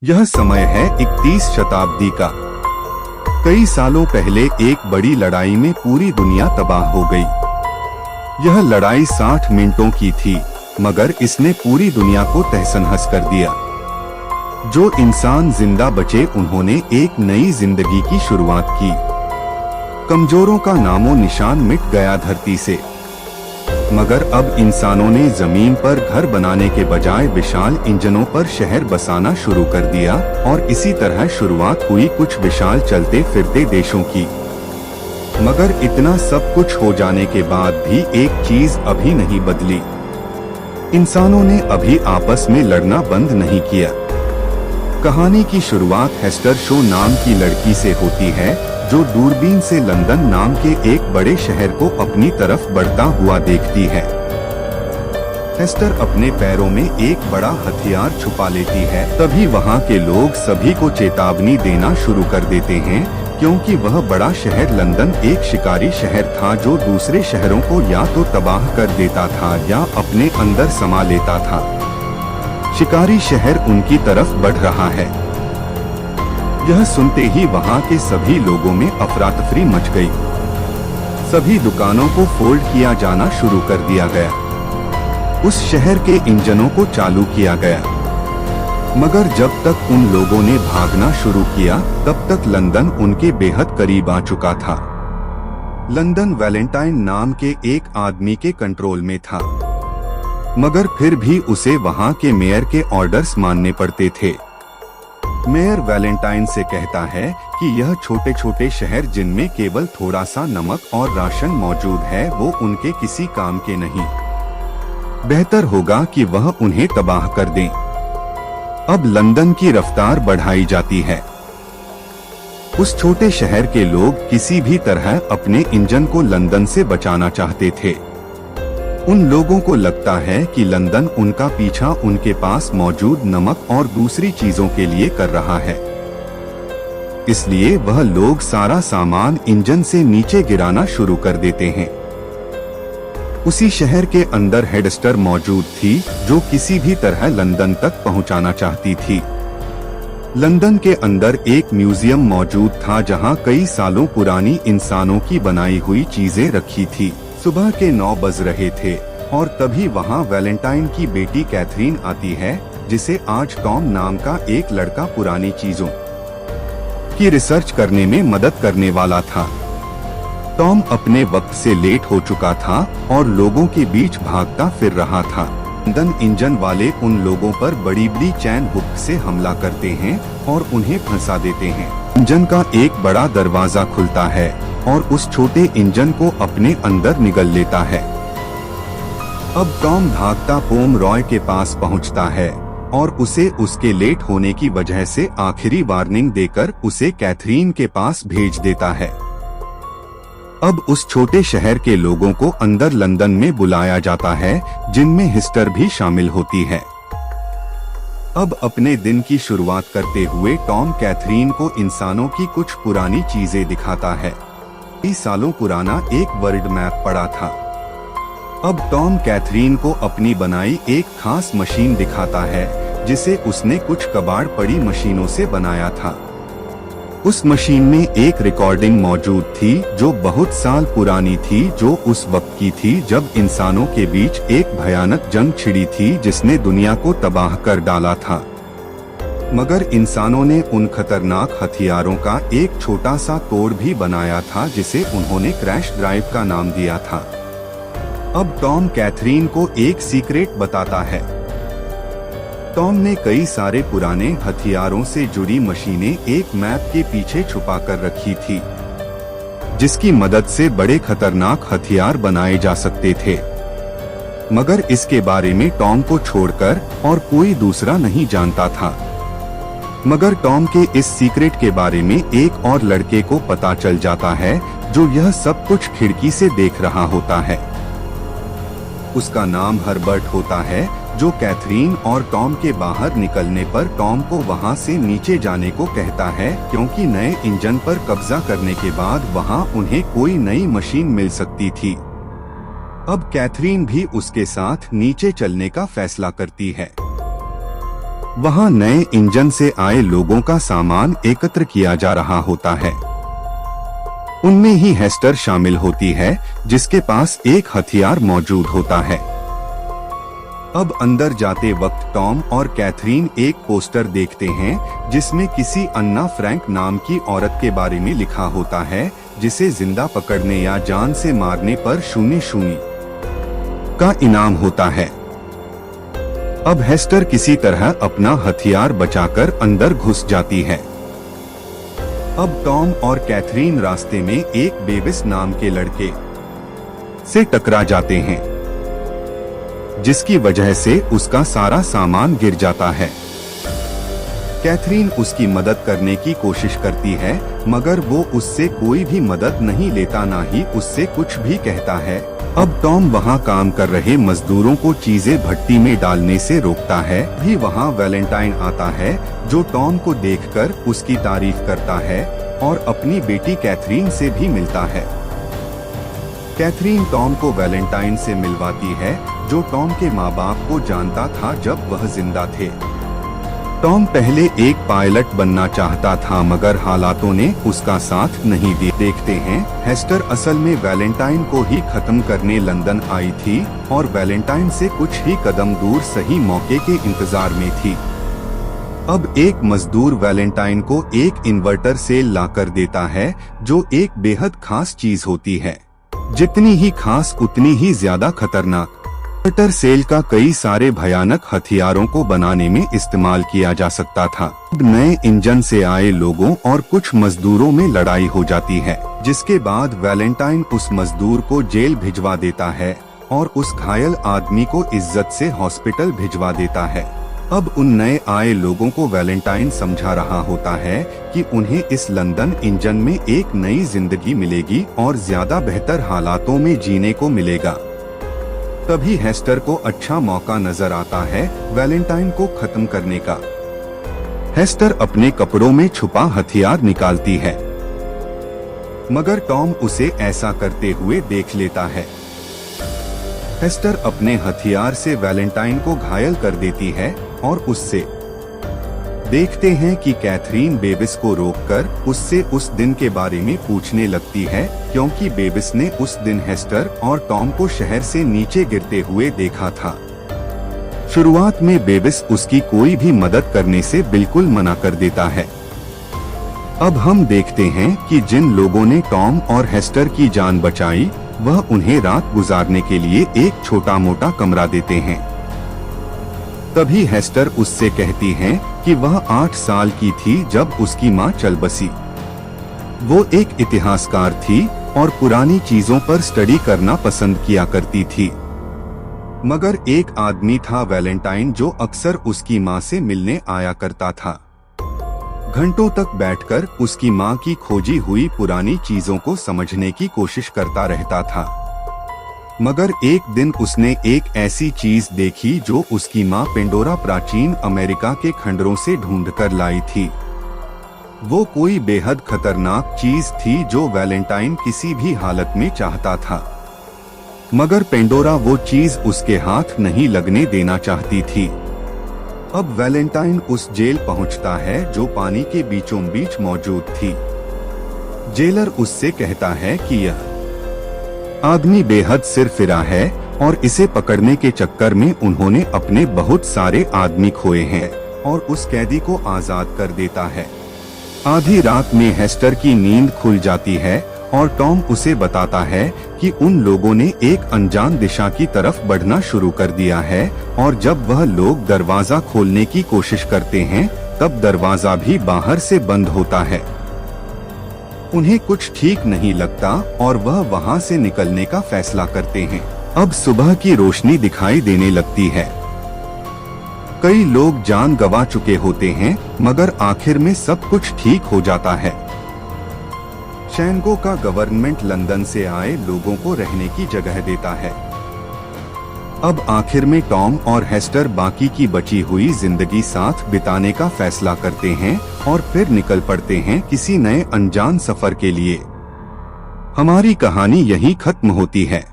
यह समय है 31 शताब्दी का। कई सालों पहले एक बड़ी लड़ाई में पूरी दुनिया तबाह हो गई। यह लड़ाई 60 मिनटों की थी, मगर इसने पूरी दुनिया को तहस-नहस कर दिया। जो इंसान जिंदा बचे उन्होंने एक नई जिंदगी की शुरुआत की। कमजोरों का नामो निशान मिट गया धरती से। मगर अब इंसानों ने जमीन पर घर बनाने के बजाय विशाल इंजनों पर शहर बसाना शुरू कर दिया, और इसी तरह शुरुआत हुई कुछ विशाल चलते फिरते देशों की। मगर इतना सब कुछ हो जाने के बाद भी एक चीज अभी नहीं बदली। इंसानों ने अभी आपस में लड़ना बंद नहीं किया। कहानी की शुरुआत हेस्टर शो नाम की लड़की से होती है, जो दूरबीन से लंदन नाम के एक बड़े शहर को अपनी तरफ बढ़ता हुआ देखती है। हेस्टर अपने पैरों में एक बड़ा हथियार छुपा लेती है। तभी वहाँ के लोग सभी को चेतावनी देना शुरू कर देते हैं, क्योंकि वह बड़ा शहर लंदन एक शिकारी शहर था जो दूसरे शहरों को या तो तबाह कर देता था या अपने अंदर समा लेता था। शिकारी शहर उनकी तरफ बढ़ रहा है। यह सुनते ही वहाँ के सभी लोगों में अफरा-तफरी मच गई। सभी दुकानों को फोल्ड किया जाना शुरू कर दिया गया। उस शहर के इंजनों को चालू किया गया। मगर जब तक उन लोगों ने भागना शुरू किया, तब तक लंदन उनके बेहद करीब आ चुका था। लंदन वैलेंटाइन नाम के एक आदमी के कंट्रोल में था, मगर फिर भी उसे वहाँ के मेयर के ऑर्डर्स मानने पड़ते थे। मेयर वैलेंटाइन से कहता है कि यह छोटे छोटे शहर जिनमें केवल थोड़ा सा नमक और राशन मौजूद है, वो उनके किसी काम के नहीं। बेहतर होगा कि वह उन्हें तबाह कर दें। अब लंदन की रफ्तार बढ़ाई जाती है। उस छोटे शहर के लोग किसी भी तरह अपने इंजन को लंदन से बचाना चाहते थे। उन लोगों को लगता है कि लंदन उनका पीछा उनके पास मौजूद नमक और दूसरी चीजों के लिए कर रहा है। इसलिए वह लोग सारा सामान इंजन से नीचे गिराना शुरू कर देते हैं। उसी शहर के अंदर हेडस्टर मौजूद थी, जो किसी भी तरह लंदन तक पहुंचाना चाहती थी। लंदन के अंदर एक म्यूजियम मौजूद था, जहां कई सालों पुरानी इंसानों की बनाई हुई चीजें रखी थी। सुबह के 9 बज रहे थे और तभी वहाँ वैलेंटाइन की बेटी कैथरीन आती है, जिसे आज टॉम नाम का एक लड़का पुरानी चीजों की रिसर्च करने में मदद करने वाला था। टॉम अपने वक्त से लेट हो चुका था और लोगों के बीच भागता फिर रहा था। लंदन इंजन वाले उन लोगों पर बड़ी बड़ी चैन हुक से हमला करते हैं और उन्हें फंसा देते हैं। इंजन का एक बड़ा दरवाजा खुलता है और उस छोटे इंजन को अपने अंदर निगल लेता है। अब टॉम भागता पोम रॉय के पास पहुंचता है और उसे उसके लेट होने की वजह से आखिरी वार्निंग देकर उसे कैथरीन के पास भेज देता है। अब उस छोटे शहर के लोगों को अंदर लंदन में बुलाया जाता है, जिनमें हेस्टर भी शामिल होती है। अब अपने दिन की शुरुआत करते हुए टॉम कैथरीन को इंसानों की कुछ पुरानी चीजें दिखाता है। 20 सालों पुराना एक वर्ल्ड मैप पड़ा था। अब टॉम कैथरीन को अपनी बनाई एक खास मशीन दिखाता है, जिसे उसने कुछ कबाड़ पड़ी मशीनों से बनाया था। उस मशीन में एक रिकॉर्डिंग मौजूद थी जो बहुत साल पुरानी थी, जो उस वक्त की थी जब इंसानों के बीच एक भयानक जंग छिड़ी थी जिसने दुनिया को तबाह कर डाला था। मगर इंसानों ने उन खतरनाक हथियारों का एक छोटा सा तोड़ भी बनाया था, जिसे उन्होंने क्रैश ड्राइव का नाम दिया था। अब टॉम कैथरीन को एक सीक्रेट बताता है। टॉम ने कई सारे पुराने हथियारों से जुड़ी मशीनें एक मैप के पीछे छुपा कर रखी थी, जिसकी मदद से बड़े खतरनाक हथियार बनाए जा सकते थे। मगर इसके बारे में टॉम को छोड़कर और कोई दूसरा नहीं जानता था। मगर टॉम के इस सीक्रेट के बारे में एक और लड़के को पता चल जाता है, जो यह सब कुछ खिड़की से देख रहा होता है। उसका नाम हर्बर्ट होता है, जो कैथरीन और टॉम के बाहर निकलने पर टॉम को वहां से नीचे जाने को कहता है, क्योंकि नए इंजन पर कब्जा करने के बाद वहां उन्हें कोई नई मशीन मिल सकती थी। अब कैथरीन भी उसके साथ नीचे चलने का फैसला करती है। वहां नए इंजन से आए लोगों का सामान एकत्र किया जा रहा होता है। उनमें ही हेस्टर शामिल होती है, जिसके पास एक हथियार मौजूद होता है। अब अंदर जाते वक्त टॉम और कैथरीन एक पोस्टर देखते हैं जिसमें किसी अन्ना फ्रैंक नाम की औरत के बारे में लिखा होता है, जिसे जिंदा पकड़ने या जान से मारने पर 0 का इनाम होता है। अब हेस्टर किसी तरह अपना हथियार बचाकर अंदर घुस जाती है। अब टॉम और कैथरीन रास्ते में एक बेविस नाम के लड़के से टकरा जाते हैं, जिसकी वजह से उसका सारा सामान गिर जाता है। कैथरीन उसकी मदद करने की कोशिश करती है, मगर वो उससे कोई भी मदद नहीं लेता, ना ही उससे कुछ भी कहता है। अब टॉम वहाँ काम कर रहे मजदूरों को चीजें भट्टी में डालने से रोकता है। भी वहाँ वैलेंटाइन आता है, जो टॉम को देखकर उसकी तारीफ करता है और अपनी बेटी कैथरीन से भी मिलता है। कैथरीन टॉम को वैलेंटाइन से मिलवाती है, जो टॉम के माँ बाप को जानता था जब वह जिंदा थे। टॉम पहले एक पायलट बनना चाहता था, मगर हालातों ने उसका साथ नहीं दिया। देखते हैं हेस्टर असल में वैलेंटाइन को ही खत्म करने लंदन आई थी और वैलेंटाइन से कुछ ही कदम दूर सही मौके के इंतजार में थी। अब एक मजदूर वैलेंटाइन को एक इन्वर्टर सेल लाकर देता है, जो एक बेहद खास चीज होती है। जितनी ही खास उतनी ही ज्यादा खतरनाक। इन्वर्टर सेल का कई सारे भयानक हथियारों को बनाने में इस्तेमाल किया जा सकता था। नए इंजन से आए लोगों और कुछ मजदूरों में लड़ाई हो जाती है, जिसके बाद वैलेंटाइन उस मजदूर को जेल भिजवा देता है और उस घायल आदमी को इज्जत से हॉस्पिटल भिजवा देता है। अब उन नए आए लोगों को वैलेंटाइन समझा रहा होता है कि उन्हें इस लंदन इंजन में एक नई जिंदगी मिलेगी और ज्यादा बेहतर हालातों में जीने को मिलेगा। तभी हेस्टर को अच्छा मौका नजर आता है वैलेंटाइन को खत्म करने का। हेस्टर अपने कपड़ों में छुपा हथियार निकालती है, मगर टॉम उसे ऐसा करते हुए देख लेता है। हेस्टर अपने हथियार से वैलेंटाइन को घायल कर देती है और उससे देखते हैं कि कैथरीन बेविस को रोककर उससे उस दिन के बारे में पूछने लगती है, क्योंकि बेविस ने उस दिन हेस्टर और टॉम को शहर से नीचे गिरते हुए देखा था। शुरुआत में बेविस उसकी कोई भी मदद करने से बिल्कुल मना कर देता है। अब हम देखते हैं कि जिन लोगों ने टॉम और हेस्टर की जान बचाई, वह उन्हें रात गुजारने के लिए एक छोटा मोटा कमरा देते हैं। तभी हेस्टर उससे कहती है कि वह 8 साल की थी जब उसकी माँ चल बसी। वो एक इतिहासकार थी और पुरानी चीजों पर स्टडी करना पसंद किया करती थी। मगर एक आदमी था वैलेंटाइन, जो अक्सर उसकी माँ से मिलने आया करता था। घंटों तक बैठकर उसकी माँ की खोजी हुई पुरानी चीजों को समझने की कोशिश करता रहता था। मगर एक दिन उसने एक ऐसी चीज देखी जो उसकी माँ पेंडोरा प्राचीन अमेरिका के खंडरों से ढूंढकर लाई थी। वो कोई बेहद खतरनाक चीज थी जो वैलेंटाइन किसी भी हालत में चाहता था, मगर पेंडोरा वो चीज उसके हाथ नहीं लगने देना चाहती थी। अब वैलेंटाइन उस जेल पहुंचता है जो पानी के बीचों बीच मौजूद थी। जेलर उससे कहता है कि यह आदमी बेहद सिरफिरा है और इसे पकड़ने के चक्कर में उन्होंने अपने बहुत सारे आदमी खोए हैं, और उस कैदी को आजाद कर देता है। आधी रात में हेस्टर की नींद खुल जाती है और टॉम उसे बताता है कि उन लोगों ने एक अनजान दिशा की तरफ बढ़ना शुरू कर दिया है, और जब वह लोग दरवाजा खोलने की कोशिश करते हैं तब दरवाजा भी बाहर से बंद होता है। उन्हें कुछ ठीक नहीं लगता और वह वहां से निकलने का फैसला करते हैं। अब सुबह की रोशनी दिखाई देने लगती है। कई लोग जान गंवा चुके होते हैं, मगर आखिर में सब कुछ ठीक हो जाता है। शैनगो का गवर्नमेंट लंदन से आए लोगों को रहने की जगह देता है। अब आखिर में टॉम और हेस्टर बाकी की बची हुई जिंदगी साथ बिताने का फैसला करते हैं और फिर निकल पड़ते हैं किसी नए अनजान सफर के लिए। हमारी कहानी यहीं खत्म होती है।